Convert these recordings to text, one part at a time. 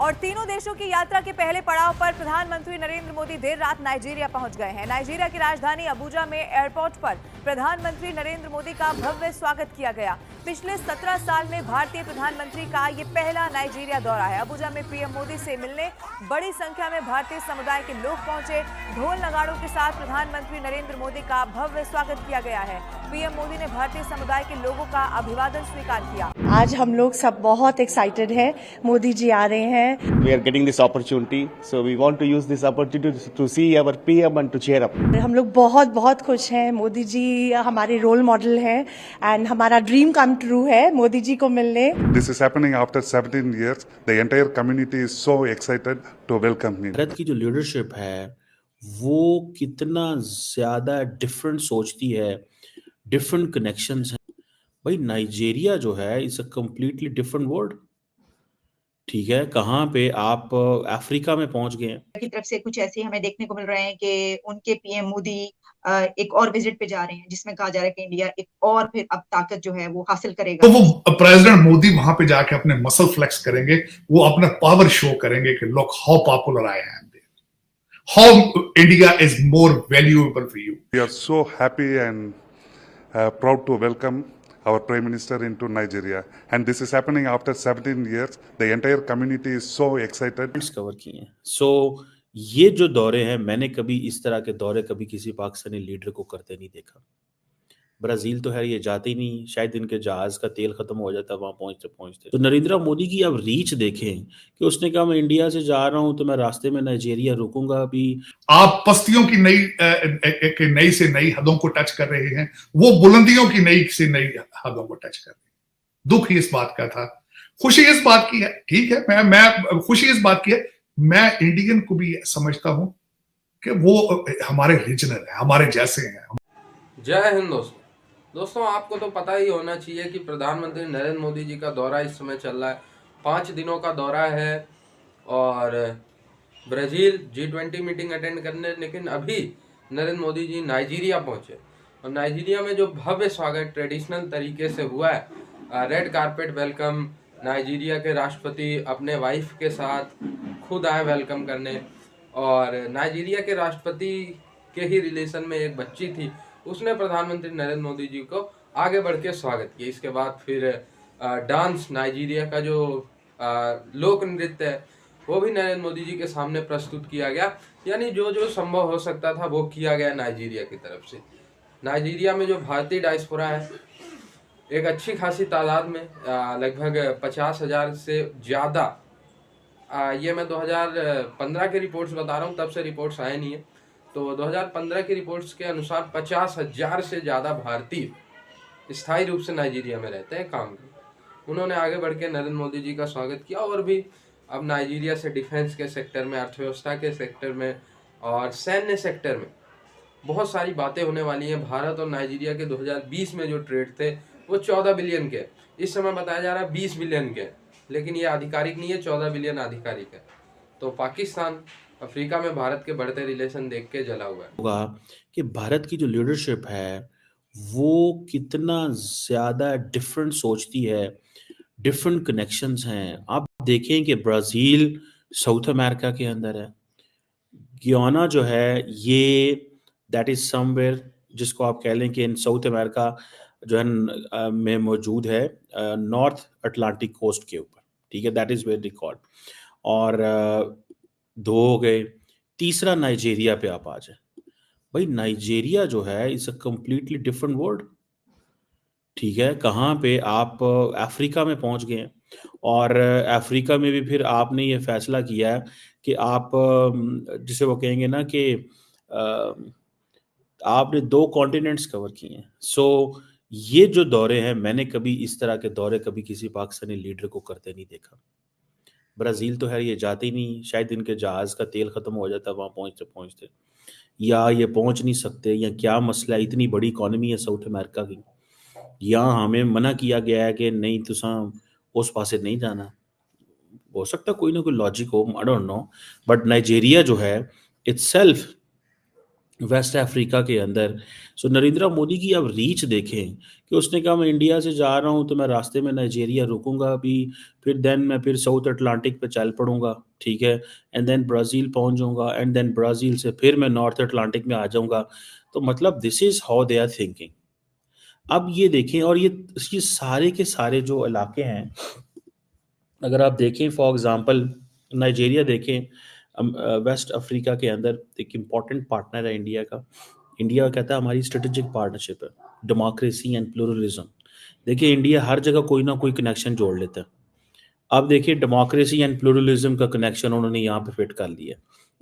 और तीनों देशों की यात्रा के पहले पड़ाव पर प्रधानमंत्री नरेंद्र मोदी देर रात नाइजीरिया पहुंच गए हैं। नाइजीरिया की राजधानी अबुजा में एयरपोर्ट पर प्रधानमंत्री नरेंद्र मोदी का भव्य स्वागत किया गया। पिछले 17 साल में भारतीय प्रधानमंत्री का ये पहला नाइजीरिया दौरा है। अबुजा में पीएम मोदी से मिलने बड़ी संख्या में भारतीय समुदाय के लोग पहुंचे। ढोल नगाड़ों के साथ प्रधानमंत्री नरेंद्र मोदी का भव्य स्वागत किया गया है। पीएम मोदी ने भारतीय समुदाय के लोगों का अभिवादन स्वीकार किया। आज हम लोग सब बहुत एक्साइटेड हैं, मोदी जी आ रहे हैं। We are getting this opportunity, so we want to use this opportunity to see our PM and to cheer up. हम लोग बहुत खुश हैं। मोदी जी हमारे रोल मॉडल हैं एंड हमारा ड्रीम कम ट्रू है मोदी जी को मिलने। This is happening after 17 years. The entire community is so excited to welcome him. Bharat की जो लीडरशिप है वो कितना ज्यादा डिफरेंट सोचती है, डिफरेंट कनेक्शंस हैं। भाई नाइजीरिया जो है it's a completely different world. ठीक है, कहाँ पे आप अफ्रीका में पहुंच गए हैं। की तरफ से कुछ ऐसे हमें देखने को मिल रहे हैं कि उनके पीएम मोदी एक और विजिट पे जा रहे हैं, जिसमें कहा जा रहा है कि इंडिया एक और फिर अब ताकत जो है वो हासिल करेगा। तो वो प्रेसिडेंट मोदी वहां पे जाके अपने मसल फ्लेक्स करेंगे, वो अपना पावर शो करेंगे कि लोग how popular I am, how India is more valuable for you. We are so happy and proud to welcome our Prime Minister into Nigeria. And this is happening after 17 years. The entire community is so excited. Cover किए हैं। सो ये जो दौरे हैं, मैंने कभी इस तरह के दौरे कभी किसी पाकिस्तानी लीडर को करते नहीं देखा। ब्राजील तो है, ये जाते ही नहीं, शायद इनके जहाज का तेल खत्म हो जाता वहां पहुंचते पहुंचते। तो नरेंद्र मोदी की अब रीच देखें कि उसने कहा मैं इंडिया से जा रहा हूं तो मैं रास्ते में नाइजीरिया रुकूंगा। अभी आप पस्तियों की नई से नई हदों को टच कर रहे हैं, वो बुलंदियों की नई से नई हदों को टच कर रहे हैं। दुख इस बात का था, खुशी इस बात की है, ठीक है, मैं खुशी इस बात की है, मैं इंडियन को भी समझता हूं कि वो हमारे रीजनल है, हमारे जैसे हैं। जय हिंद दोस्तों, आपको तो पता ही होना चाहिए कि प्रधानमंत्री नरेंद्र मोदी जी का दौरा इस समय चल रहा है। 5 दिनों का दौरा है और ब्राजील G20 मीटिंग अटेंड करने, लेकिन अभी नरेंद्र मोदी जी नाइजीरिया पहुंचे और नाइजीरिया में जो भव्य स्वागत ट्रेडिशनल तरीके से हुआ है, रेड कारपेट वेलकम, नाइजीरिया के राष्ट्रपति अपने वाइफ के साथ खुद आए वेलकम करने। और नाइजीरिया के राष्ट्रपति के ही रिलेशन में एक बच्ची थी, उसने प्रधानमंत्री नरेंद्र मोदी जी को आगे बढ़ के स्वागत किया। इसके बाद फिर डांस, नाइजीरिया का जो लोक नृत्य है वो भी नरेंद्र मोदी जी के सामने प्रस्तुत किया गया। यानी जो जो संभव हो सकता था वो किया गया नाइजीरिया की तरफ से। नाइजीरिया में जो भारतीय डायस्पोरा है एक अच्छी खासी तादाद में, लगभग 50,000 से ज़्यादा, ये मैं 2015 के रिपोर्ट्स बता रहा हूँ, तब से रिपोर्ट्स आए नहीं है। तो 2015 की रिपोर्ट्स के अनुसार 50,000 से ज़्यादा भारतीय स्थायी रूप से नाइजीरिया में रहते हैं, काम करते। उन्होंने आगे बढ़ के नरेंद्र मोदी जी का स्वागत किया और भी अब नाइजीरिया से डिफेंस के सेक्टर में, अर्थव्यवस्था के सेक्टर में और सैन्य सेक्टर में बहुत सारी बातें होने वाली हैं। भारत और नाइजीरिया के 2020 में जो ट्रेड थे वो 14 बिलियन के, इस समय बताया जा रहा है 20 बिलियन के, लेकिन ये आधिकारिक नहीं है, 14 बिलियन आधिकारिक है। तो पाकिस्तान अफ्रीका में भारत के बढ़ते रिलेशन देख के जला हुआ है। होगा कि भारत की जो लीडरशिप है वो कितना ज्यादा डिफरेंट सोचती है, डिफरेंट कनेक्शंस हैं। आप देखें कि ब्राजील साउथ अमेरिका के अंदर है, गियाना जो है ये दैट इज समवेयर जिसको आप कह लें कि इन साउथ अमेरिका जो है में मौजूद है, नॉर्थ अटलांटिक कोस्ट के ऊपर, ठीक है, दैट इज वेयर रिकॉर्ड। और 2 हो गए, तीसरा नाइजीरिया पे आप आ जाए। भाई नाइजीरिया जो है it's a completely different world. ठीक है, कहाँ पे आप अफ्रीका में पहुंच गए हैं और अफ्रीका में भी फिर आपने ये फैसला किया है कि आप जिसे वो कहेंगे ना कि आपने 2 कॉन्टिनेंट्स कवर किए हैं। सो ये जो दौरे हैं, मैंने कभी इस तरह के दौरे कभी किसी पाकिस्तानी लीडर को करते नहीं देखा। ब्राजील तो है, ये जाते ही नहीं, शायद इनके जहाज का तेल खत्म हो जाता वहां पहुंचते पहुंचते, या ये पहुंच नहीं सकते, या क्या मसला है। इतनी बड़ी इकोनॉमी है साउथ अमेरिका की, यहाँ हमें मना किया गया है कि नहीं तुसा उस पासे नहीं जाना। हो सकता कोई ना कोई लॉजिक हो, I don't know, but Nigeria जो है इट्सेल्फ वेस्ट अफ्रीका के अंदर। सो नरेंद्र मोदी की अब रीच देखें कि उसने कहा मैं इंडिया से जा रहा हूँ तो मैं रास्ते में नाइजीरिया रुकूंगा अभी, फिर देन मैं फिर साउथ अटलांटिक पे चल पड़ूंगा, ठीक है, एंड देन ब्राज़ील पहुंच जाऊंगा, एंड देन ब्राज़ील से फिर मैं नॉर्थ अटलांटिक में आ जाऊंगा। तो मतलब this is how they are thinking. अब ये देखें, और ये सारे के सारे जो इलाके हैं, अगर आप देखें फॉर एग्जांपल नाइजीरिया देखें, वेस्ट अफ्रीका के अंदर एक इम्पॉर्टेंट पार्टनर है इंडिया का। इंडिया कहता है हमारी स्ट्रेटेजिक पार्टनरशिप है, डेमोक्रेसी एंड प्लुरलिज्म। देखिए इंडिया हर जगह कोई ना कोई कनेक्शन जोड़ लेता है। अब देखिए डेमोक्रेसी एंड प्लुरलिज्म का कनेक्शन उन्होंने यहाँ पे फिट कर लिया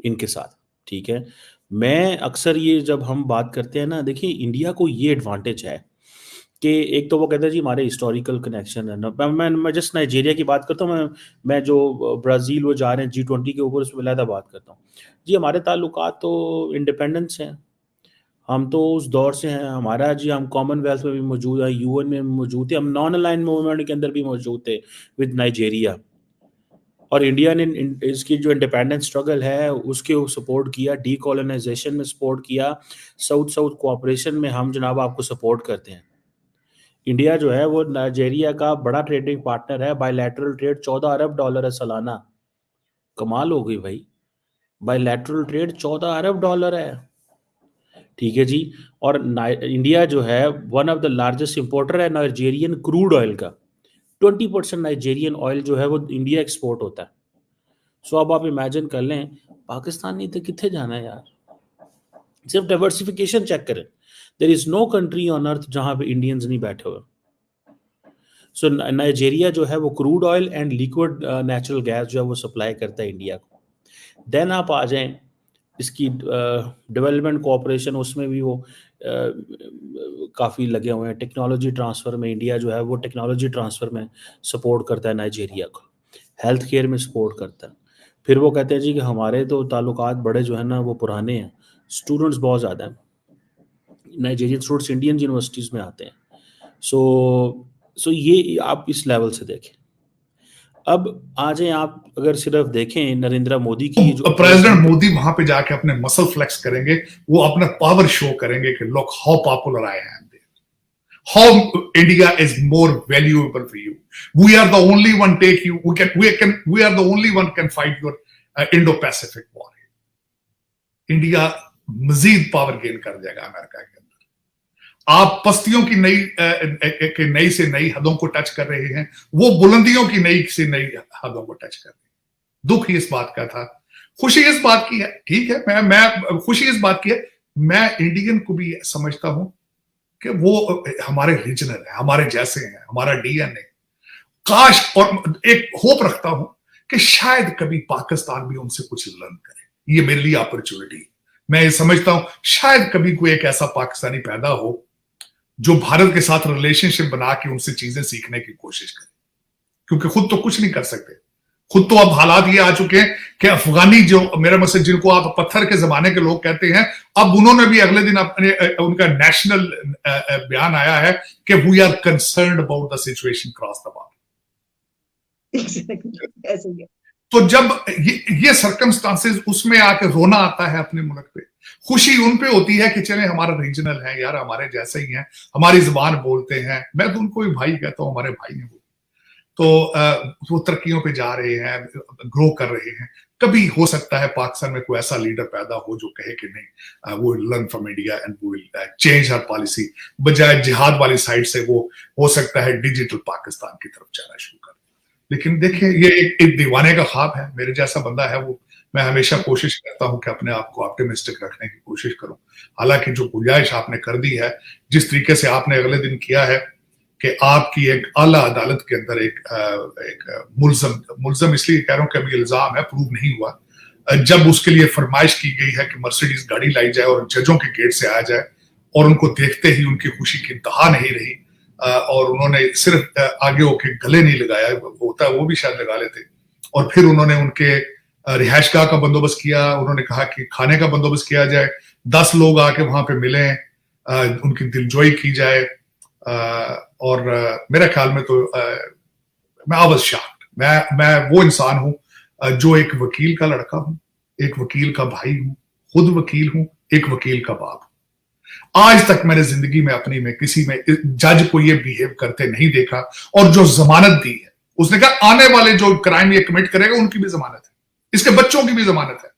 इनके साथ, ठीक है। मैं अक्सर ये जब हम बात करते हैं ना, देखिए इंडिया को ये एडवांटेज है कि एक तो वो कहते हैं जी हमारे हिस्टोरिकल कनेक्शन है ना। मैं जस्ट नाइजीरिया की बात करता हूँ, मैं जो ब्राज़ील वो जा रहे हैं G20 के ऊपर, उसमें अलहदा बात करता हूँ। जी हमारे ताल्लुकात तो इंडिपेंडेंस हैं, हम तो उस दौर से हैं, हमारा जी हम कॉमनवेल्थ में भी मौजूद है, UN में भी मौजूद थे, हम नॉन अलाइन मूवमेंट के अंदर भी मौजूद थे विद नाइजीरिया। और इंडिया ने इसकी जो इंडिपेंडेंस स्ट्रगल है उसके सपोर्ट किया, डीकोलोनाइजेशन में सपोर्ट किया, साउथ साउथ कोऑपरेशन में हम जनाब आपको सपोर्ट करते हैं। इंडिया जो है वो नाइजीरिया का बड़ा ट्रेडिंग पार्टनर है, बायलैटरल ट्रेड $14 अरब है सालाना। कमाल हो गई भाई, बायलैटरल ट्रेड $14 अरब है, ठीक है जी। और इंडिया जो है one of the largest importer है नाइजीरियन क्रूड ऑयल का। 20% नाइजीरियन ऑयल जो है वो इंडिया एक्सपोर्ट होता है। सो अब आप इमेजिन कर लें पाकिस्तान नहीं तो कितने जाना है यार। सिर्फ डाइवर्सिफिकेशन चेक करें, there is no country on earth जहां पे इंडियंस नहीं बैठे हुए। सो नाइजीरिया जो है वो crude oil and liquid natural gas जो है वो सप्लाई करता है इंडिया को। देन आप आ जाएं इसकी डेवलपमेंट कोऑपरेशन, उसमें भी वो काफ़ी लगे हुए हैं। टेक्नोलॉजी ट्रांसफ़र में इंडिया जो है वो टेक्नोलॉजी ट्रांसफ़र में सपोर्ट करता है नाइजीरिया को, हेल्थ केयर में सपोर्ट करता है। फिर वो कहते हैं जी कि हमारे तो ताल्लुकात बड़े जो है ना वो पुराने हैं, स्टूडेंट्स बहुत ज़्यादा हैं, नाइजीरियन स्टूडेंट्स इंडियन यूनिवर्सिटीज़ में आते हैं। सो ये आप इस लेवल से देखें। अब आ जाए आप अगर सिर्फ देखें नरेंद्र मोदी की जो प्रेसिडेंट मोदी वहां पे जाके अपने मसल फ्लेक्स करेंगे, वो अपना पावर शो करेंगे कि लोग how popular I am, how India is more valuable for you, we are the only one take you, we are the only one can fight your Indo Pacific war. India मजीद power gain कर जाएगा America के अंदर। आप पस्तियों की नई से नई हदों को टच कर रहे हैं, वो बुलंदियों की नई से नई हदों को टच कर रहे हैं। दुख इस बात का था, खुशी इस बात की है, ठीक है, मैं खुशी इस बात की है, मैं इंडियन को भी समझता हूं कि वो हमारे रीजनल है, हमारे जैसे हैं, हमारा DNA। काश, और एक होप रखता हूं कि शायद कभी पाकिस्तान भी उनसे कुछ लर्न करे। ये मेरे लिए अपॉर्चुनिटी, मैं ये समझता हूं शायद कभी कोई एक ऐसा पाकिस्तानी पैदा हो जो भारत के साथ रिलेशनशिप बना के उनसे चीजें सीखने की कोशिश करे, क्योंकि खुद तो कुछ नहीं कर सकते। खुद तो अब हालात ये आ चुके हैं कि अफगानी जो मेरा मतलब जिनको आप पत्थर के जमाने के लोग कहते हैं, अब उन्होंने भी अगले दिन अपने उनका नेशनल बयान आया है कि we are concerned about the situation cross the border. तो जब ये सर्कमस्टांसेस, उसमें आके रोना आता है अपने मुल्क पे, खुशी उन पे होती है कि चले हमारा रीजनल है यार, हमारे जैसे ही हैं, हमारी जुबान बोलते हैं। मैं तो उनको भी भाई कहता हूँ, हमारे भाई हैं वो। तो वो तरक्कियों पे जा रहे हैं, ग्रो कर रहे हैं। कभी हो सकता है पाकिस्तान में कोई ऐसा लीडर पैदा हो जो कहे कि नहीं, वो लर्न फ्रॉम इंडिया एंड वो विल चेंज हर पॉलिसी, बजाय जिहाद वाली साइड से वो हो सकता है डिजिटल पाकिस्तान की तरफ जाना शुरू कर। लेकिन देखिए ये एक दीवाने का ख्वाब है। मेरे जैसा बंदा है वो, मैं हमेशा कोशिश करता हूं कि अपने आप को ऑप्टिमिस्टिक रखने की कोशिश करूं। हालांकि जो गुंजाइश आपने कर दी है, जिस तरीके से आपने अगले दिन किया है कि आपकी एक आला अदालत के अंदर एक मुल्जम इसलिए कह रहा हूं कि अभी इल्जाम है, प्रूव नहीं हुआ, जब उसके लिए फरमाइश की गई है कि मर्सिडीज गाड़ी लाई जाए और जजों के गेट से आ जाए, और उनको देखते ही उनकी खुशी की इंतहा नहीं रही, और उन्होंने सिर्फ आगे होके गले नहीं लगाया, होता है वो भी शायद लगा लेते, और फिर उन्होंने उनके रिहायशगाह का बंदोबस्त किया। उन्होंने कहा कि खाने का बंदोबस्त किया जाए, 10 लोग आके वहां पे मिलें, उनकी दिलजोई की जाए। और मेरे ख्याल में तो मैं वाज शॉक्ड। मैं वो इंसान हूं जो एक वकील का लड़का हूं, एक वकील का भाई हूं, खुद वकील हूं, एक वकील का बाप। आज तक मैंने जिंदगी में अपनी में किसी में जज को ये बिहेव करते नहीं देखा। और जो जमानत दी है, उसने कहा आने वाले जो क्राइम ये कमिट करेगा उनकी भी जमानत है, इसके बच्चों की भी जमानत है।